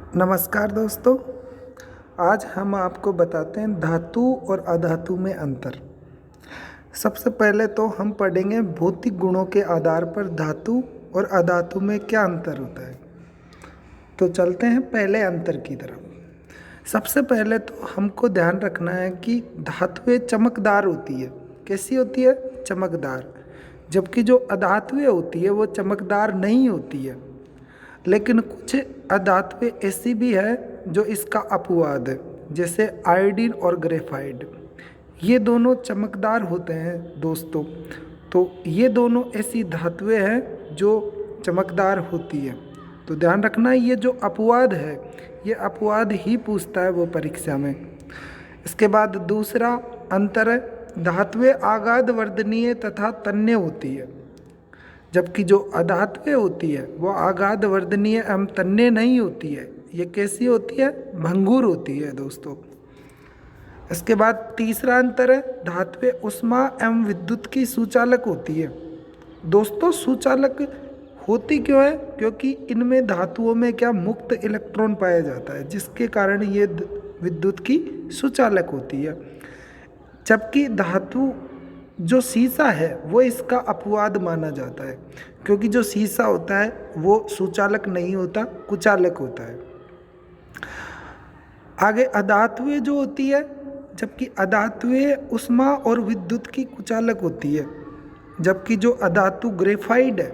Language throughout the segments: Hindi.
नमस्कार दोस्तों, आज हम आपको बताते हैं धातु और अधातु में अंतर। सबसे पहले तो हम पढ़ेंगे भौतिक गुणों के आधार पर धातु और अधातु में क्या अंतर होता है। तो चलते हैं पहले अंतर की तरफ। सबसे पहले तो हमको ध्यान रखना है कि धातुएं चमकदार होती है। कैसी होती है? चमकदार। जबकि जो अधातुएं होती है वो चमकदार नहीं होती है। लेकिन कुछ अधातुएं ऐसी भी है जो इसका अपवाद है, जैसे आयोडीन और ग्रेफाइट। ये दोनों चमकदार होते हैं दोस्तों। तो ये दोनों ऐसी धातुएं हैं जो चमकदार होती है। तो ध्यान रखना, ये जो अपवाद है ये अपवाद ही पूछता है वो परीक्षा में। इसके बाद दूसरा अंतर है, धातुएं आगाध वर्धनीय तथा तन्य होती है, जबकि जो अधातुएं होती है वो आगाध वर्धनीय एवं तन्य नहीं होती है। ये कैसी होती है? भंगुर होती है दोस्तों। इसके बाद तीसरा अंतर है, धातुएं उष्मा एवं विद्युत की सुचालक होती है। दोस्तों सुचालक होती क्यों है? क्योंकि इनमें धातुओं में क्या मुक्त इलेक्ट्रॉन पाया जाता है, जिसके कारण ये विद्युत की सुचालक होती है। जबकि धातु जो शीशा है वो इसका अपवाद माना जाता है, क्योंकि जो शीशा होता है वो सुचालक नहीं होता, कुचालक होता है। आगे अधातुएं जो होती है, जबकि अधातुएं उष्मा और विद्युत की कुचालक होती है। जबकि जो अधातु ग्रेफाइट है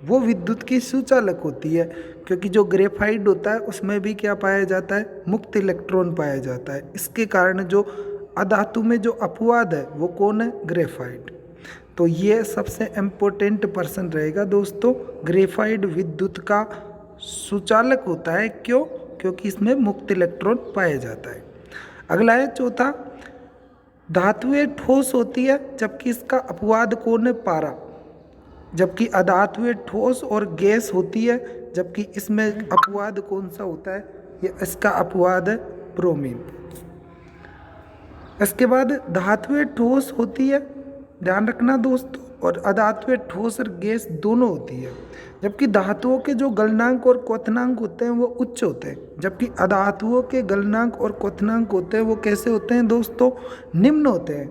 वो विद्युत की सुचालक होती है, क्योंकि जो ग्रेफाइट होता है उसमें भी क्या पाया जाता है? मुक्त इलेक्ट्रॉन पाया जाता है। इसके कारण जो अधातु में जो अपवाद है वो कौन है? ग्रेफाइट। तो ये सबसे इम्पोर्टेंट पर्सन रहेगा दोस्तों। ग्रेफाइट विद्युत का सुचालक होता है। क्यों? क्योंकि इसमें मुक्त इलेक्ट्रॉन पाया जाता है। अगला है चौथा, धातुएं ठोस होती है, जबकि इसका अपवाद कौन है? पारा। जबकि अधातुएं ठोस और गैस होती है, जबकि इसमें अपवाद कौन सा होता है? ये इसका अपवाद है ब्रोमीन। इसके बाद धातुएं ठोस होती है, ध्यान रखना दोस्तों, और अधातुएं ठोस और गैस दोनों होती है। जबकि धातुओं के जो गलनांक और क्वथनांक होते हैं वो उच्च होते हैं, जबकि अधातुओं के गलनांक और क्वथनांक होते हैं वो कैसे होते हैं दोस्तों? निम्न होते हैं।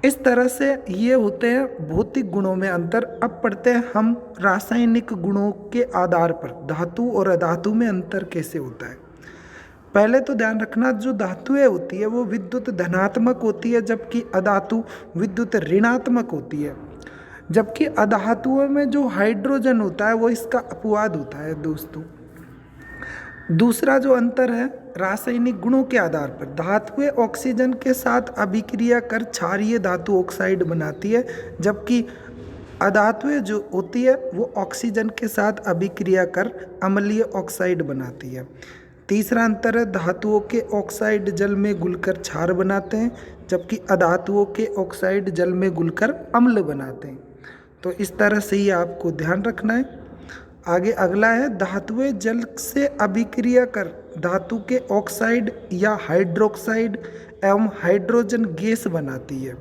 इस तरह से ये होते हैं भौतिक गुणों में अंतर। अब पढ़ते हैं हम रासायनिक गुणों के आधार पर धातु और अधातु में अंतर कैसे होता है। पहले तो ध्यान रखना, जो धातुएं होती है वो विद्युत धनात्मक होती है, जबकि अधातु विद्युत ऋणात्मक होती है। जबकि अधातुओं में जो हाइड्रोजन होता है वो इसका अपवाद होता है दोस्तों। दूसरा जो अंतर है, रासायनिक गुणों के आधार पर धातुएं ऑक्सीजन के साथ अभिक्रिया कर क्षारीय धातु ऑक्साइड बनाती है, जबकि अधातुएं जो होती है वो ऑक्सीजन के साथ अभिक्रिया कर अम्लीय ऑक्साइड बनाती है। तीसरा अंतर है, धातुओं के ऑक्साइड जल में घुलकर क्षार बनाते हैं, जबकि अधातुओं के ऑक्साइड जल में घुलकर अम्ल बनाते हैं। तो इस तरह से ही आपको ध्यान रखना है। आगे अगला है, धातुएं जल से अभिक्रिया कर धातु के ऑक्साइड या हाइड्रोक्साइड एवं हाइड्रोजन गैस बनाती है,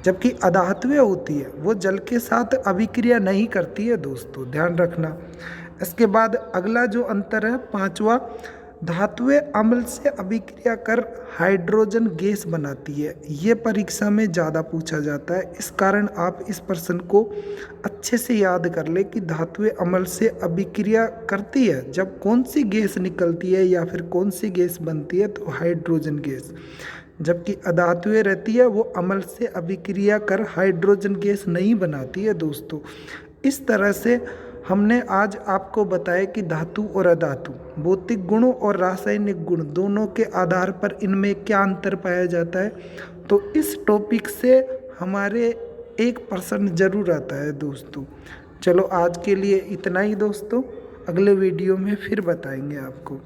जबकि अधातुएं होती है वो जल के साथ अभिक्रिया नहीं करती है दोस्तों, ध्यान रखना। इसके बाद अगला जो अंतर है, पांचवा, धातुएं अम्ल से अभिक्रिया कर हाइड्रोजन गैस बनाती है। ये परीक्षा में ज़्यादा पूछा जाता है, इस कारण आप इस प्रश्न को अच्छे से याद कर ले कि धातुएं अम्ल से अभिक्रिया करती है जब कौन सी गैस निकलती है या फिर कौन सी गैस बनती है, तो हाइड्रोजन गैस। जबकि अधातुएं रहती है वो अम्ल से अभिक्रिया कर हाइड्रोजन गैस नहीं बनाती है दोस्तों। इस तरह से हमने आज आपको बताया कि धातु और अधातु भौतिक गुणों और रासायनिक गुण दोनों के आधार पर इनमें क्या अंतर पाया जाता है। तो इस टॉपिक से हमारे एक प्रश्न जरूर आता है दोस्तों। चलो आज के लिए इतना ही दोस्तों, अगले वीडियो में फिर बताएंगे आपको।